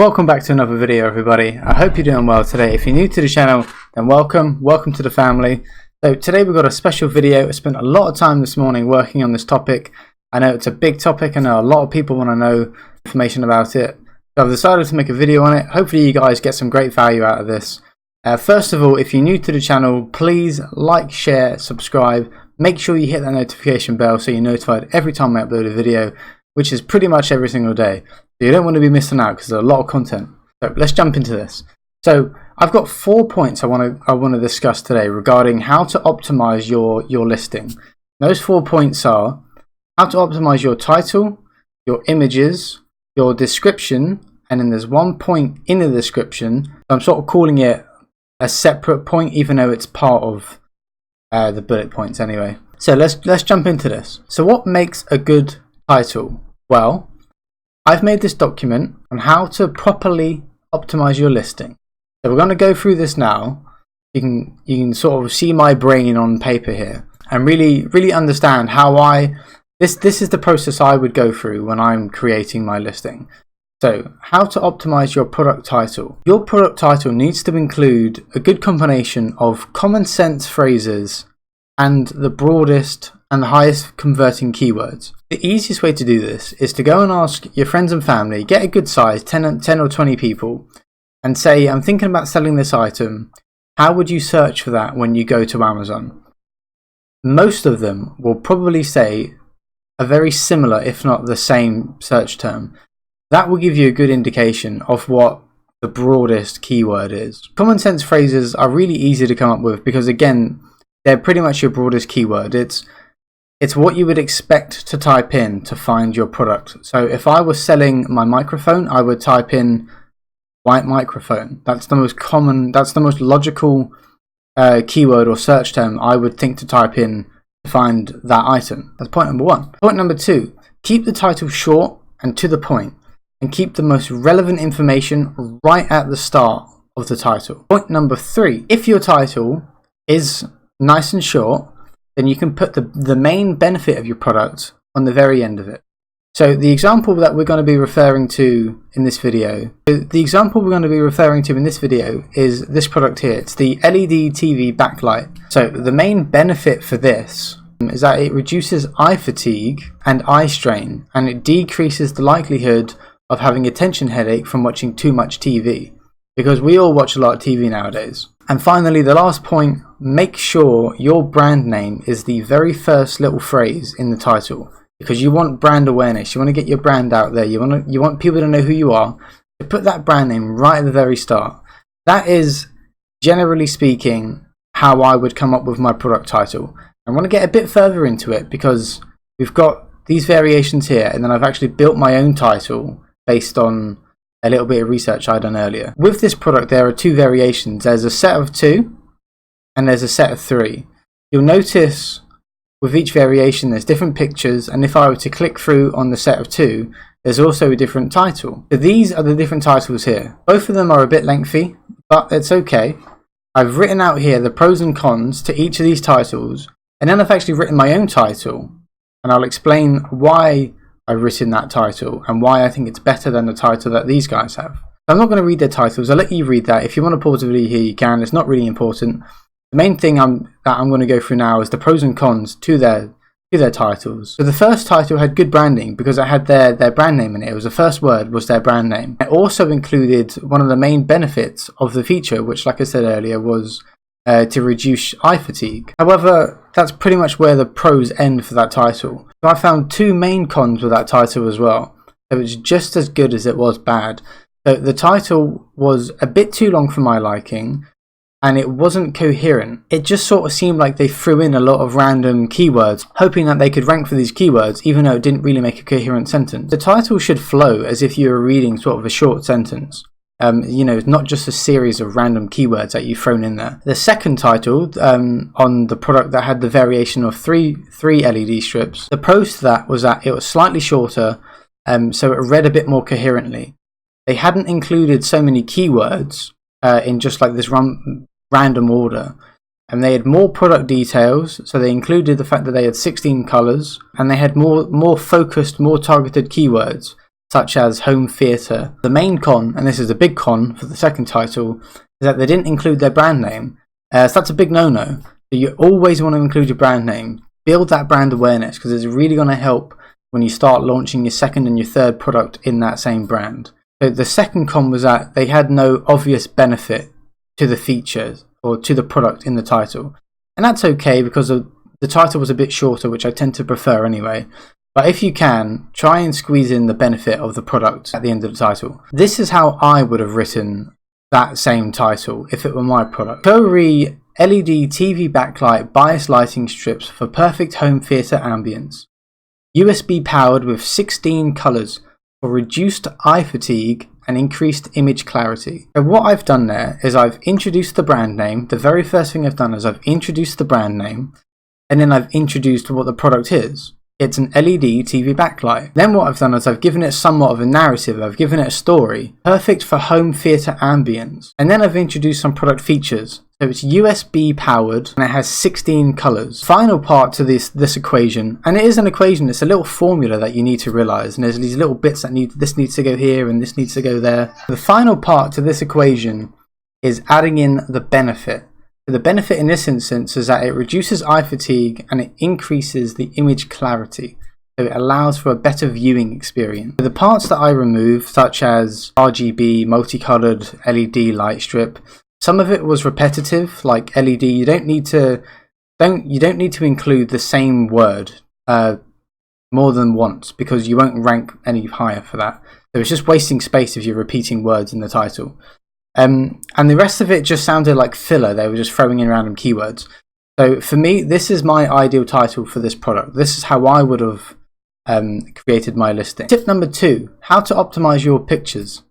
Welcome back to another video, everybody. I hope you're doing well today. If you're new to the channel, then welcome to the family. So today we've got a special video. I spent a lot of time this morning working on this topic. I know it's a big topic. I know a lot of people want to know information about it. So I've decided to make a video on it. Hopefully you guys get some great value out of this. First of all, if you're new to the channel, please like, share, subscribe. Make sure you hit that notification bell so you're notified every time I upload a video, which is pretty much every single day. So you don't want to be missing out because there's a lot of content. So let's jump into this. So I've got 4 points I want to discuss today regarding how to optimize your listing. Those 4 points are how to optimize your title, your images, your description, and then there's one point in the description. I'm sort of calling it a separate point, even though it's part of the bullet points anyway. So let's jump into this. So what makes a good title? Well, I've made this document on how to properly optimize your listing. So we're going to go through this now. You can sort of see my brain on paper here and really understand how this is the process I would go through when I'm creating my listing. So how to optimize your product title. Your product title needs to include a good combination of common sense phrases and the broadest and the highest converting keywords. The easiest way to do this is to go and ask your friends and family, get a good size, 10 or 20 people, and say, I'm thinking about selling this item. How would you search for that when you go to Amazon? Most of them will probably say a very similar, if not the same search term. That will give you a good indication of what the broadest keyword is. Common sense phrases are really easy to come up with because, again, they're pretty much your broadest keyword. It's what you would expect to type in to find your product. So if I was selling my microphone, I would type in white microphone. That's the most common, that's the most logical keyword or search term I would think to type in to find that item. That's point number one. Point number two, keep the title short and to the point, and keep the most relevant information right at the start of the title. Point number three, if your title is nice and short, then you can put the main benefit of your product on the very end of it. So the example that we're going to be referring to in this video, is this product here. It's the LED TV backlight. So the main benefit for this is that it reduces eye fatigue and eye strain, and it decreases the likelihood of having attention headache from watching too much TV, because we all watch a lot of TV nowadays. And finally, the last point, make sure your brand name is the very first little phrase in the title, because you want brand awareness. You want to get your brand out there. You want people to know who you are. So put that brand name right at the very start. That is, generally speaking, how I would come up with my product title. I want to get a bit further into it because we've got these variations here, and then I've actually built my own title based on a little bit of research I'd done earlier. With this product, there are two variations. There's a set of 2 and there's a set of 3. You'll notice with each variation there's different pictures, and if I were to click through on the set of 2, there's also a different title. So these are the different titles here. Both of them are a bit lengthy, but it's okay. I've written out here the pros and cons to each of these titles, and then I've actually written my own title, and I'll explain why I've written that title and why I think it's better than the title that these guys have. I'm not going to read their titles. I'll let you read that. If you want to pause the video here, you can. It's not really important. The main thing that I'm going to go through now is the pros and cons to their titles. So the first title had good branding because it had their brand name in it. It was the first word was their brand name. It also included one of the main benefits of the feature, which, like I said earlier, was to reduce eye fatigue. However, that's pretty much where the pros end for that title. So I found 2 main cons with that title as well. So it was just as good as it was bad. So the title was a bit too long for my liking, and it wasn't coherent. It just sort of seemed like they threw in a lot of random keywords, hoping that they could rank for these keywords, even though it didn't really make a coherent sentence. The title should flow as if you were reading sort of a short sentence. Not just a series of random keywords that you've thrown in there. The second title on the product that had the variation of three LED strips, the pros to that was that it was slightly shorter, so it read a bit more coherently. They hadn't included so many keywords in just like this random order, and they had more product details, so they included the fact that they had 16 colors, and they had more focused, more targeted keywords. such as home theatre. The main con, and this is a big con for the second title, is that they didn't include their brand name. So that's a big no-no. So you always want to include your brand name. Build that brand awareness, because it's really going to help when you start launching your second and your third product in that same brand. So the second con was that they had no obvious benefit to the features or to the product in the title. And that's okay, because the title was a bit shorter, which I tend to prefer anyway. But if you can, try and squeeze in the benefit of the product at the end of the title. This is how I would have written that same title if it were my product. Kouri LED TV backlight bias lighting strips for perfect home theatre ambience. USB powered with 16 colours for reduced eye fatigue and increased image clarity. So what I've done there is I've introduced the brand name. The very first thing I've done is I've introduced the brand name, and then I've introduced what the product is. It's an LED TV backlight. Then what I've done is I've given it somewhat of a narrative. I've given it a story. Perfect for home theatre ambience. And then I've introduced some product features. So it's USB powered and it has 16 colours. Final part to this equation, and it is an equation, it's a little formula that you need to realise, and there's these little bits that this needs to go here and this needs to go there. The final part to this equation is adding in the benefit. The benefit in this instance is that it reduces eye fatigue and it increases the image clarity. So it allows for a better viewing experience. The parts that I remove, such as RGB, multicolored LED light strip, some of it was repetitive, like LED. You don't need to include the same word more than once, because you won't rank any higher for that. So it's just wasting space if you're repeating words in the title. And the rest of it just sounded like filler. They were just throwing in random keywords. So for me, this is my ideal title for this product. This is how I would have created my listing. Tip number 2, how to optimize your pictures.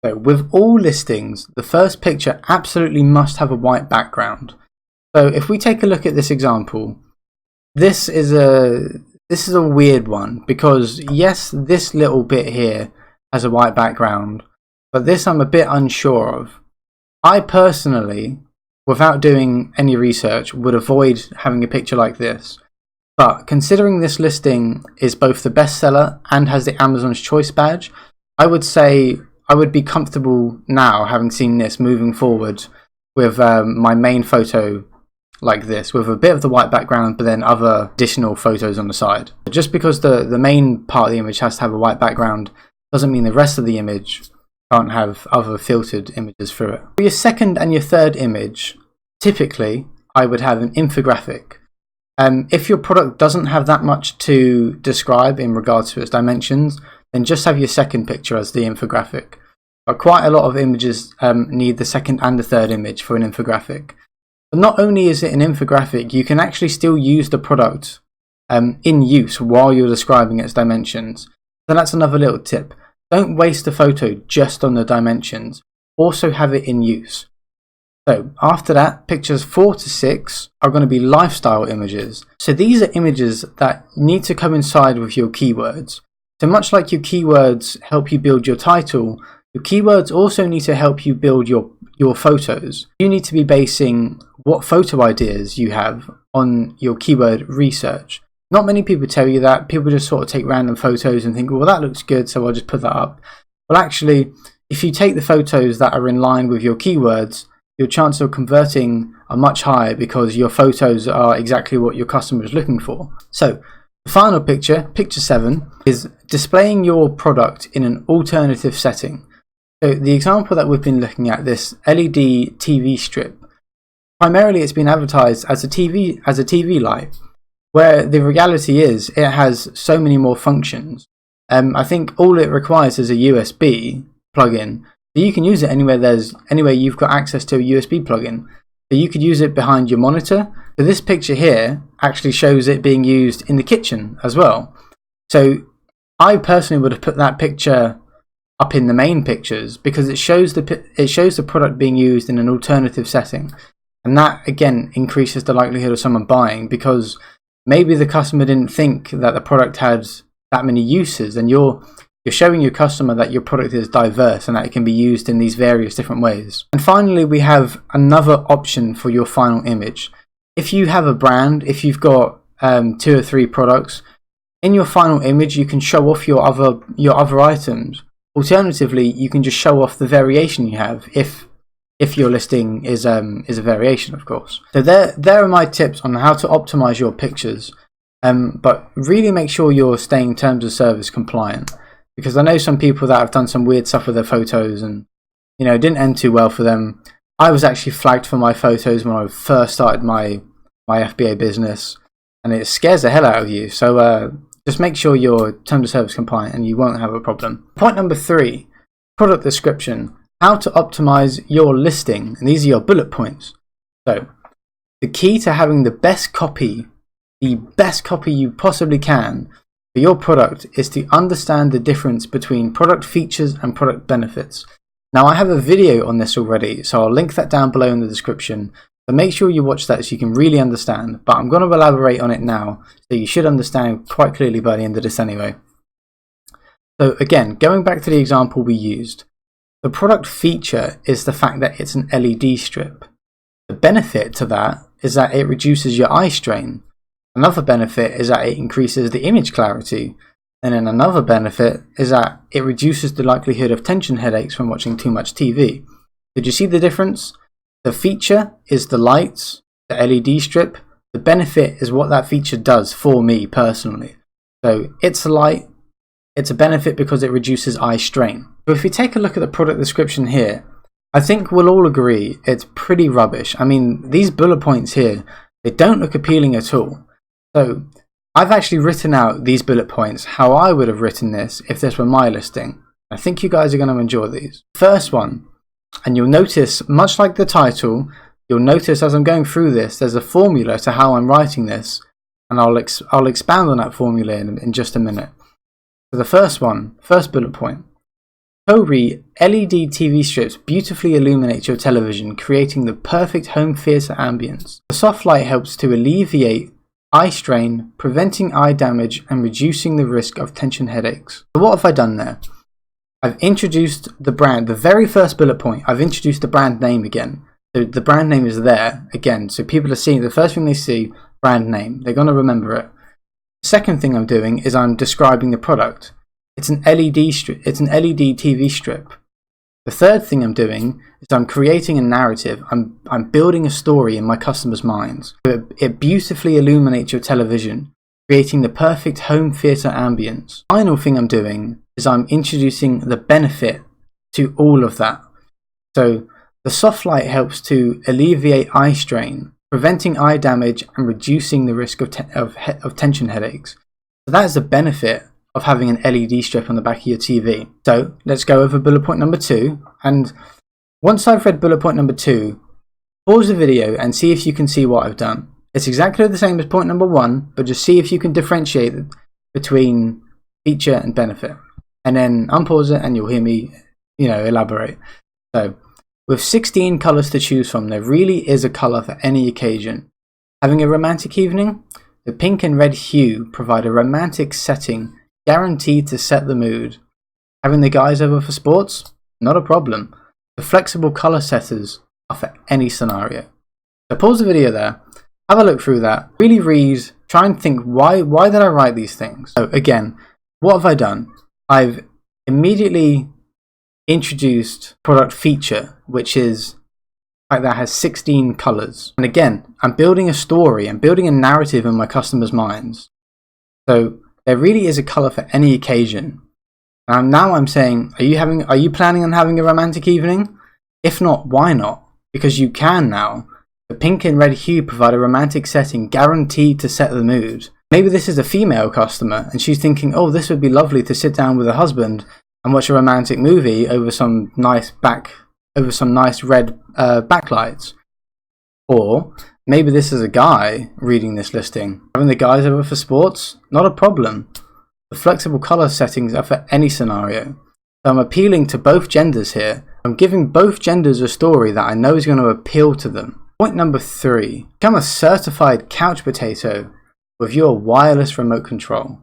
So with all listings, the first picture absolutely must have a white background. So if we take a look at this example, this is a weird one, because yes, this little bit here has a white background, but this I'm a bit unsure of. I personally, without doing any research, would avoid having a picture like this. But considering this listing is both the bestseller and has the Amazon's Choice badge, I would say I would be comfortable now, having seen this, moving forward with my main photo like this, with a bit of the white background, but then other additional photos on the side. Just because the main part of the image has to have a white background doesn't mean the rest of the image can't have other filtered images through it. For your second and your third image, typically I would have an infographic. If your product doesn't have that much to describe in regards to its dimensions, then just have your second picture as the infographic. But quite a lot of images need the second and the third image for an infographic. But not only is it an infographic, you can actually still use the product in use while you're describing its dimensions. So that's another little tip. Don't waste a photo just on the dimensions. Also have it in use. So after that, pictures 4 to 6 are going to be lifestyle images. So these are images that need to coincide with your keywords. So much like your keywords help you build your title, your keywords also need to help you build your photos. You need to be basing what photo ideas you have on your keyword research. Not many people tell you that. People just sort of take random photos and think, well, that looks good, so I'll just put that up. Well, actually, if you take the photos that are in line with your keywords, your chances of converting are much higher, because your photos are exactly what your customer is looking for. So the final picture, picture 7, is displaying your product in an alternative setting. So the example that we've been looking at, this LED TV strip, primarily it's been advertised as a TV light, where the reality is it has so many more functions. I think all it requires is a USB plug-in. So you can use it anywhere you've got access to a USB plug-in. So you could use it behind your monitor. So this picture here actually shows it being used in the kitchen as well. So I personally would have put that picture up in the main pictures, because it shows the product being used in an alternative setting, and that again increases the likelihood of someone buying, because maybe the customer didn't think that the product had that many uses, and you're showing your customer that your product is diverse and that it can be used in these various different ways. And finally, we have another option for your final image. If you have a brand, if you've got 2 or 3 products, in your final image, you can show off your other items. Alternatively, you can just show off the variation you have if your listing is a variation, of course. So there are my tips on how to optimize your pictures. But really make sure you're staying terms of service compliant, because I know some people that have done some weird stuff with their photos and it didn't end too well for them. I was actually flagged for my photos when I first started my FBA business, and it scares the hell out of you. So just make sure you're terms of service compliant and you won't have a problem. Point number 3, product description. How to optimize your listing, and these are your bullet points. So the key to having the best copy you possibly can for your product is to understand the difference between product features and product benefits. Now, I have a video on this already, so I'll link that down below in the description. So make sure you watch that so you can really understand, but I'm going to elaborate on it now, so you should understand quite clearly by the end of this anyway. So again, going back to the example we used, the product feature is the fact that it's an LED strip. The benefit to that is that it reduces your eye strain. Another benefit is that it increases the image clarity. And then another benefit is that it reduces the likelihood of tension headaches from watching too much TV. Did you see the difference? The feature is the lights, the LED strip. The benefit is what that feature does for me personally. So it's a light, it's a benefit because it reduces eye strain. So if we take a look at the product description here, I think we'll all agree it's pretty rubbish. I mean, these bullet points here, they don't look appealing at all. So I've actually written out these bullet points how I would have written this if this were my listing. I think you guys are going to enjoy these. First one, and you'll notice, much like the title, you'll notice as I'm going through this, there's a formula to how I'm writing this, and I'll expand on that formula in just a minute. So the first bullet point. Torii LED TV strips beautifully illuminate your television, creating the perfect home theatre ambience. The soft light helps to alleviate eye strain, preventing eye damage and reducing the risk of tension headaches. So what have I done there? I've introduced the brand, the very first bullet point, I've introduced the brand name again. So the brand name is there again, so people are seeing, the first thing they see, brand name, they're going to remember it. Second thing I'm doing is I'm describing the product. It's an LED strip, it's an LED TV strip. The third thing I'm doing is I'm creating a narrative. I'm building a story in my customers' minds. It beautifully illuminates your television, creating the perfect home theatre ambience. Final thing I'm doing is I'm introducing the benefit to all of that. So the soft light helps to alleviate eye strain, preventing eye damage and reducing the risk of tension headaches. So that is the benefit of having an LED strip on the back of your TV. So let's go over bullet point number 2, and once I've read bullet point number 2, pause the video and see if you can see what I've done. It's exactly the same as point number 1, but just see if you can differentiate between feature and benefit, and then unpause it and you'll hear me elaborate. So with 16 colours to choose from, there really is a colour for any occasion. Having a romantic evening? The pink and red hue provide a romantic setting guaranteed to set the mood. Having the guys over for sports? Not a problem. The flexible colour setters are for any scenario. So pause the video there, have a look through that, really read, try and think why did I write these things? So again, what have I done? I've immediately introduced product feature, which is like that has 16 colours. And again, I'm building a story, I'm building a narrative in my customers' minds. So there really is a colour for any occasion. Now I'm saying, are you planning on having a romantic evening? If not, why not? Because you can now. The pink and red hue provide a romantic setting guaranteed to set the mood. Maybe this is a female customer and she's thinking, oh, this would be lovely to sit down with her husband and watch a romantic movie over some nice red backlights. Or maybe this is a guy reading this listing. Having the guys over for sports? Not a problem. The flexible colour settings are for any scenario. So I'm appealing to both genders here. I'm giving both genders a story that I know is going to appeal to them. Point number 3. Become a certified couch potato with your wireless remote control.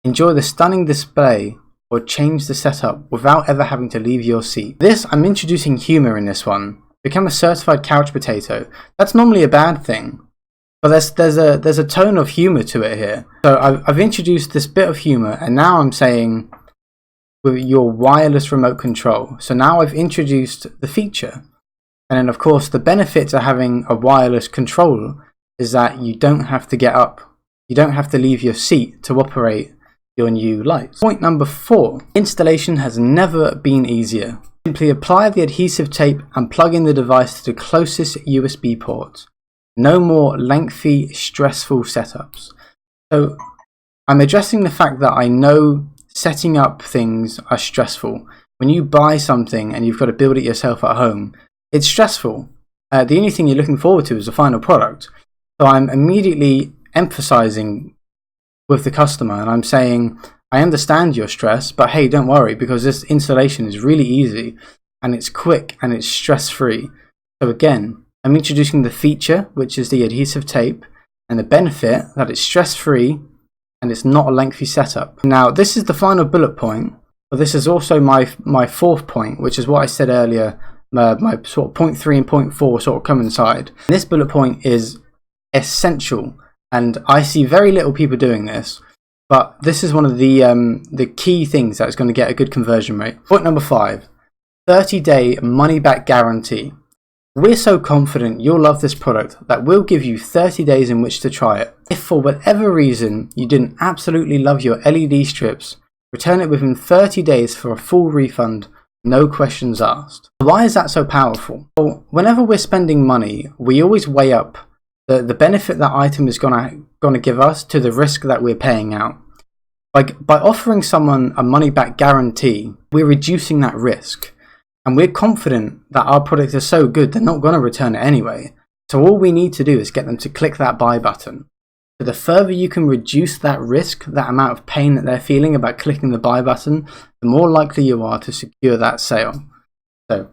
Enjoy the stunning display or change the setup without ever having to leave your seat. I'm introducing humour in this one. Become a certified couch potato. That's normally a bad thing. But there's a tone of humor to it here. So I've introduced this bit of humor, and now I'm saying with your wireless remote control. So now I've introduced the feature. And then of course the benefit to having a wireless control is that you don't have to get up. You don't have to leave your seat to operate your new lights. Point number 4. Installation has never been easier. Simply apply the adhesive tape and plug in the device to the closest USB port. No more lengthy, stressful setups. So I'm addressing the fact that I know setting up things are stressful. When you buy something and you've got to build it yourself at home, it's stressful. The only thing you're looking forward to is the final product. So I'm immediately emphasizing with the customer, and I'm saying, I understand your stress, but hey, don't worry, because this installation is really easy and it's quick and it's stress-free. So again, I'm introducing the feature, which is the adhesive tape, and the benefit that it's stress-free and it's not a lengthy setup. Now, this is the final bullet point, but this is also my 4th point, which is what I said earlier. My sort of point 3 and point 4 sort of coincide. This bullet point is essential, and I see very little people doing this, but this is one of the key things that's going to get a good conversion rate. Point number 5, 30-day money-back guarantee. We're so confident you'll love this product that we'll give you 30 days in which to try it. If for whatever reason you didn't absolutely love your LED strips, return it within 30 days for a full refund. No questions asked. Why is that so powerful? Well, whenever we're spending money, we always weigh up the benefit that item is gonna give us to the risk that we're paying out. Like by offering someone a money back guarantee, we're reducing that risk. And we're confident that our product is so good they're not gonna return it anyway. So all we need to do is get them to click that buy button. So the further you can reduce that risk, that amount of pain that they're feeling about clicking the buy button, the more likely you are to secure that sale. So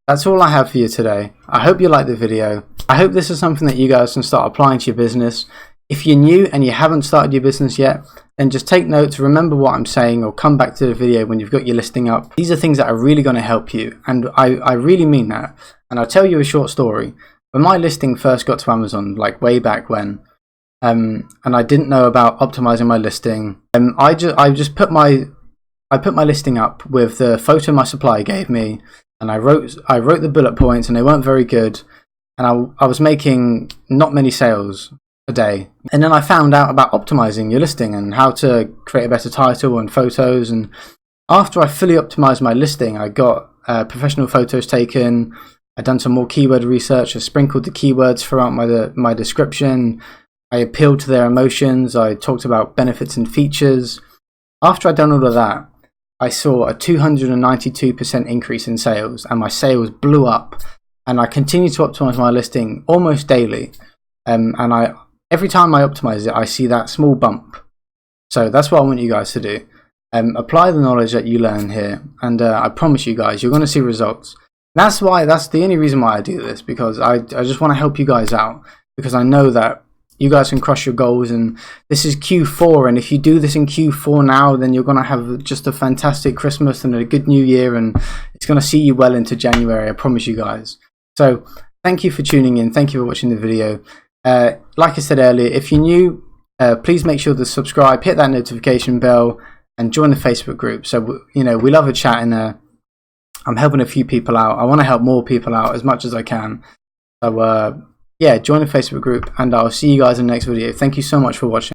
that's all I have for you today. I hope you liked the video. I hope this is something that you guys can start applying to your business. If you're new and you haven't started your business yet, then just take notes, remember what I'm saying, or come back to the video when you've got your listing up. These are things that are really going to help you, and I really mean that. And I'll tell you a short story. When my listing first got to Amazon, like way back when, and I didn't know about optimizing my listing, I put my listing up with the photo my supplier gave me, and I wrote the bullet points, and they weren't very good, and I was making not many sales a day. And then I found out about optimizing your listing and how to create a better title and photos. And after I fully optimized my listing, I got professional photos taken. I'd done some more keyword research. I sprinkled the keywords throughout my description. I appealed to their emotions. I talked about benefits and features. After I'd done all of that, I saw a 292% increase in sales, and my sales blew up. And I continued to optimize my listing almost daily. And every time I optimize it, I see that small bump. So that's what I want you guys to do. Apply the knowledge that you learn here, and I promise you guys, you're going to see results. That's the only reason why I do this, because I just want to help you guys out, because I know that you guys can crush your goals, and this is Q4, and if you do this in Q4 now, then you're going to have just a fantastic Christmas and a good New Year, and it's going to see you well into January, I promise you guys. So thank you for tuning in, thank you for watching the video. Like I said earlier, if you're new, please make sure to subscribe, hit that notification bell, and join the Facebook group. So we love a chat in there. I'm helping a few people out. I want to help more people out as much as I can. So yeah, join the Facebook group, and I'll see you guys in the next video. Thank you so much for watching.